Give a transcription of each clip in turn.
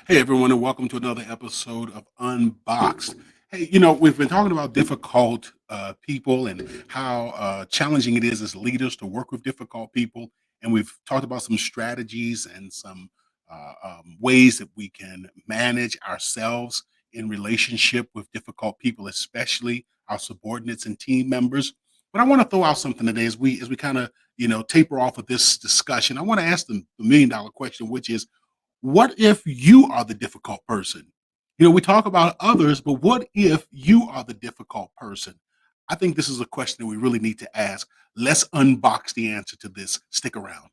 Hey everyone, and welcome to another episode of Unboxed. Hey, we've been talking about difficult people and how challenging it is as leaders to work with difficult people, and we've talked about some strategies and some ways that we can manage ourselves in relationship with difficult people, especially our subordinates and team members. But I want to throw out something today as we kind of taper off of this discussion. I want to ask the $1 million question, which is what if you are the difficult person? We talk about others, but what if you are the difficult person? I think this is a question that we really need to ask. Let's unbox the answer to this. Stick around.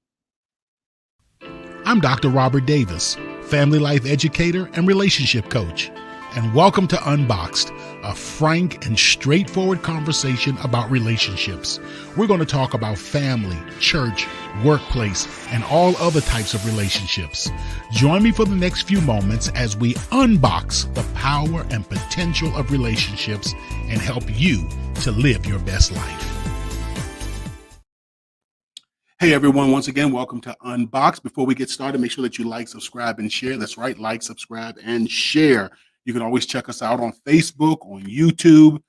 I'm Dr. Robert Davis, family life educator and relationship coach, and welcome to Unboxed, a frank and straightforward conversation about relationships. We're going to talk about family, church, workplace, and all other types of relationships. Join me for the next few moments as we unbox the power and potential of relationships and help you to live your best life. Hey everyone, once again, welcome to Unboxed. Before we get started, make sure that you like, subscribe, and share. That's right, like, subscribe, and share. You can always check us out on Facebook, on YouTube.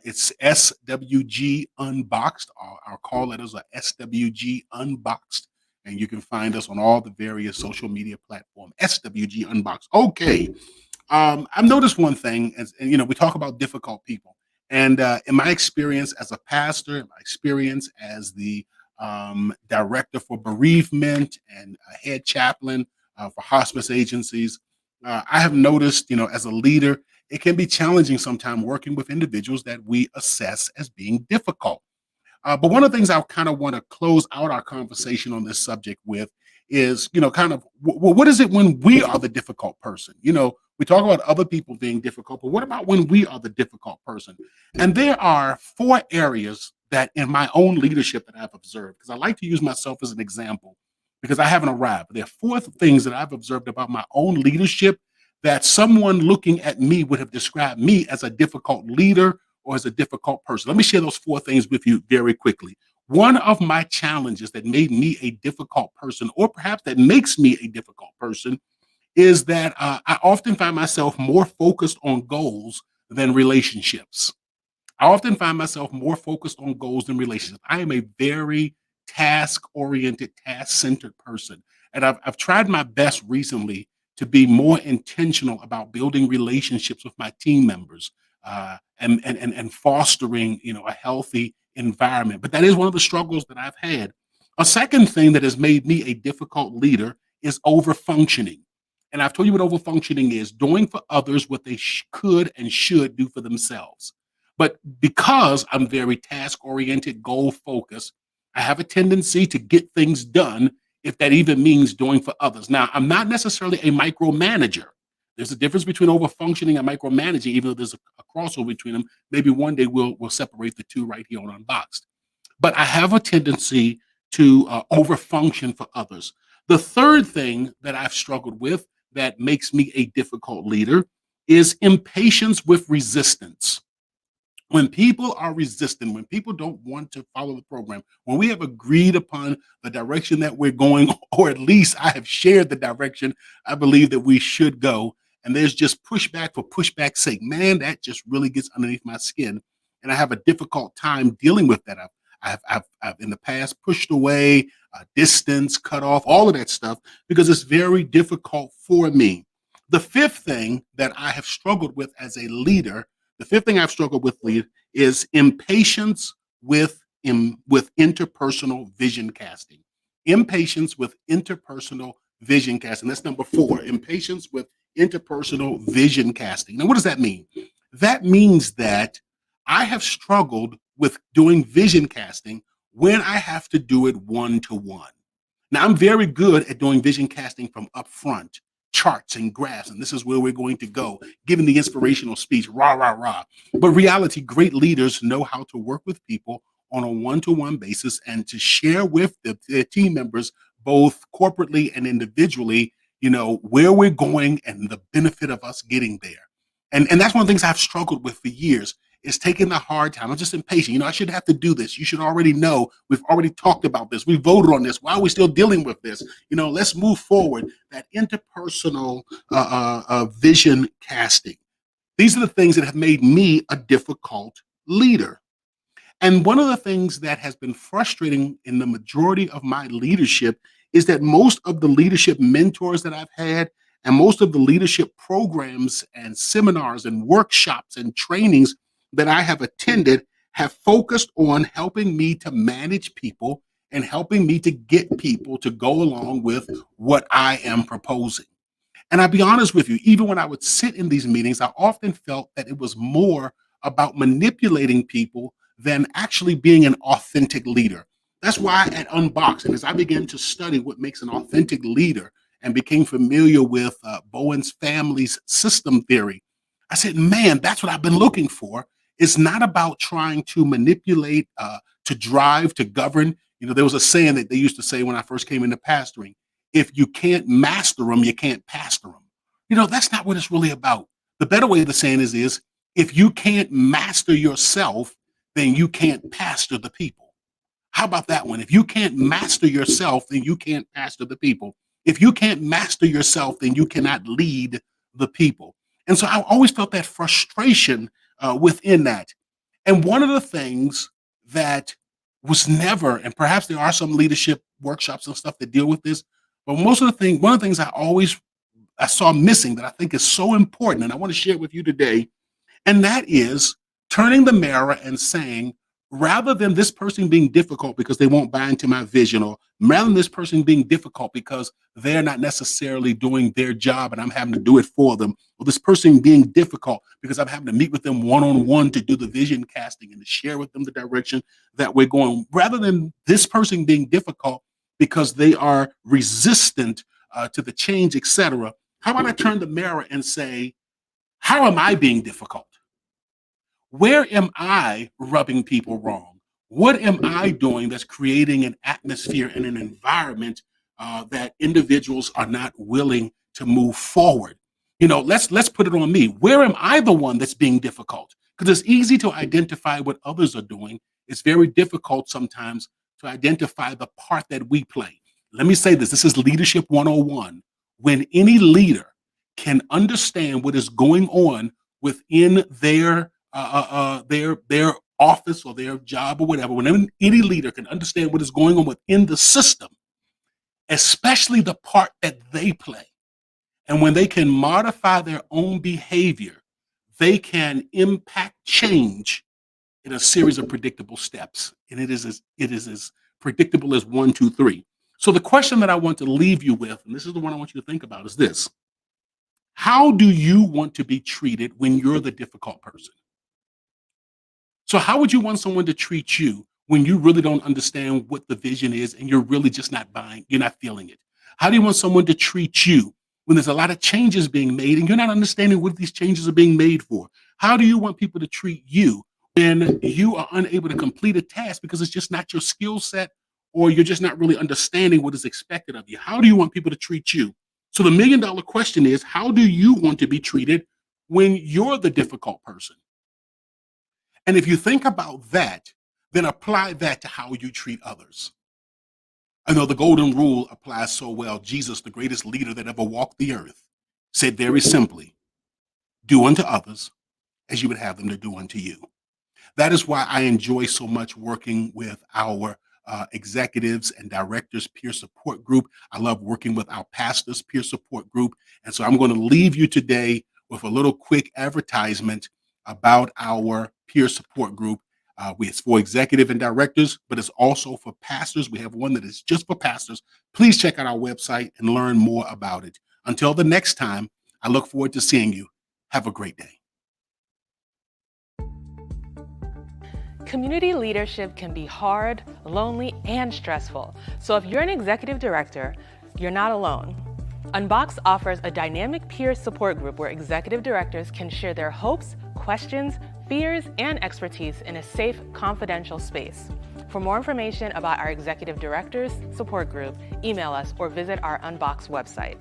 It's SWG Unboxed. Our call letters are SWG Unboxed. And you can find us on all the various social media platforms, SWG Unboxed. Okay. I've noticed one thing, and we talk about difficult people. And in my experience as a pastor, in my experience as the director for bereavement and a head chaplain for hospice agencies, I have noticed, as a leader, it can be challenging sometimes working with individuals that we assess as being difficult. But one of the things I kind of want to close out our conversation on this subject with is, kind of what is it when we are the difficult person? We talk about other people being difficult, but what about when we are the difficult person? And there are four areas that in my own leadership that I've observed, because I like to use myself as an example because I haven't arrived. But there are four things that I've observed about my own leadership that someone looking at me would have described me as a difficult leader or as a difficult person. Let me share those four things with you very quickly. One of my challenges that made me a difficult person, or perhaps that makes me a difficult person, is that I often find myself more focused on goals than relationships. I often find myself more focused on goals than relationships. I am a very task-oriented, task-centered person. And I've tried my best recently to be more intentional about building relationships with my team members and fostering, a healthy environment. But that is one of the struggles that I've had. A second thing that has made me a difficult leader is overfunctioning. And I've told you what overfunctioning is: doing for others what they could and should do for themselves. But because I'm very task oriented, goal focused, I have a tendency to get things done if that even means doing for others. Now, I'm not necessarily a micromanager. There's a difference between overfunctioning and micromanaging, even though there's a crossover between them. Maybe one day we'll separate the two right here on Unboxed. But I have a tendency to overfunction for others. The third thing that I've struggled with that makes me a difficult leader is impatience with resistance. When people are resistant, when people don't want to follow the program, when we have agreed upon the direction that we're going, or at least I have shared the direction I believe that we should go, and there's just pushback for pushback's sake, man, that just really gets underneath my skin. And I have a difficult time dealing with that. I've in the past pushed away, distance, cut off, all of that stuff, because it's very difficult for me. The fifth thing that I have struggled with as a leader, the fifth thing I've struggled with lead is impatience with interpersonal vision casting. Impatience with interpersonal vision casting. That's number four. Impatience with interpersonal vision casting. Now, what does that mean? That means that I have struggled with doing vision casting when I have to do it one to one. Now, I'm very good at doing vision casting from up front, charts and graphs, and this is where we're going to go, giving the inspirational speech, rah, rah, rah. But reality, great leaders know how to work with people on a one-to-one basis and to share with their team members, both corporately and individually, where we're going and the benefit of us getting there. And that's one of the things I've struggled with for years is taking the hard time. I'm just impatient. I shouldn't have to do this. You should already know. We've already talked about this. We voted on this. Why are we still dealing with this? Let's move forward. That interpersonal vision casting. These are the things that have made me a difficult leader. And one of the things that has been frustrating in the majority of my leadership is that most of the leadership mentors that I've had and most of the leadership programs and seminars and workshops and trainings that I have attended have focused on helping me to manage people and helping me to get people to go along with what I am proposing. And I'll be honest with you, even when I would sit in these meetings, I often felt that it was more about manipulating people than actually being an authentic leader. That's why at Unboxed, and as I began to study what makes an authentic leader and became familiar with Bowen's family's system theory, I said, man, that's what I've been looking for. It's not about trying to manipulate, to drive, to govern. There was a saying that they used to say when I first came into pastoring: if you can't master them, you can't pastor them. That's not what it's really about. The better way of the saying is if you can't master yourself, then you can't pastor the people. How about that one? If you can't master yourself, then you can't pastor the people. If you can't master yourself, then you cannot lead the people. And so I always felt that frustration within that. And one of the things that was never, and perhaps there are some leadership workshops and stuff that deal with this, but one of the things I saw missing that I think is so important, and I want to share it with you today, and that is turning the mirror and saying, rather than this person being difficult because they won't buy into my vision, or rather than this person being difficult because they're not necessarily doing their job and I'm having to do it for them, or this person being difficult because I'm having to meet with them one-on-one to do the vision casting and to share with them the direction that we're going, rather than this person being difficult because they are resistant to the change, etc. How about I turn the mirror and say, how am I being difficult? Where am I rubbing people wrong? What am I doing that's creating an atmosphere and an environment that individuals are not willing to move forward? Let's put it on me. Where am I the one that's being difficult? Because it's easy to identify what others are doing. It's very difficult sometimes to identify the part that we play. Let me say this. This is Leadership 101. When any leader can understand what is going on within their office or their job or whatever, when any leader can understand what is going on within the system, especially the part that they play, and when they can modify their own behavior, they can impact change in a series of predictable steps. And it is as predictable as 1, 2, 3. So the question that I want to leave you with, and this is the one I want you to think about, is this: how do you want to be treated when you're the difficult person? So how would you want someone to treat you when you really don't understand what the vision is and you're really just not buying, you're not feeling it? How do you want someone to treat you when there's a lot of changes being made and you're not understanding what these changes are being made for? How do you want people to treat you when you are unable to complete a task because it's just not your skill set, or you're just not really understanding what is expected of you? How do you want people to treat you? So the $1,000,000 question is, how do you want to be treated when you're the difficult person? And if you think about that, then apply that to how you treat others. I know the golden rule applies so well. Jesus, the greatest leader that ever walked the earth, said very simply, do unto others as you would have them to do unto you. That is why I enjoy so much working with our executives and directors peer support group. I love working with our pastors peer support group. And so I'm going to leave you today with a little quick advertisement about our peer support group. It's for executive and directors, but it's also for pastors. We have one that is just for pastors. Please check out our website and learn more about it. Until the next time, I look forward to seeing you. Have a great day. Community leadership can be hard, lonely, and stressful. So if you're an executive director, you're not alone. UnBoxed offers a dynamic peer support group where executive directors can share their hopes, questions, fears, and expertise in a safe, confidential space. For more information about our executive directors support group, email us or visit our UnBoxed website.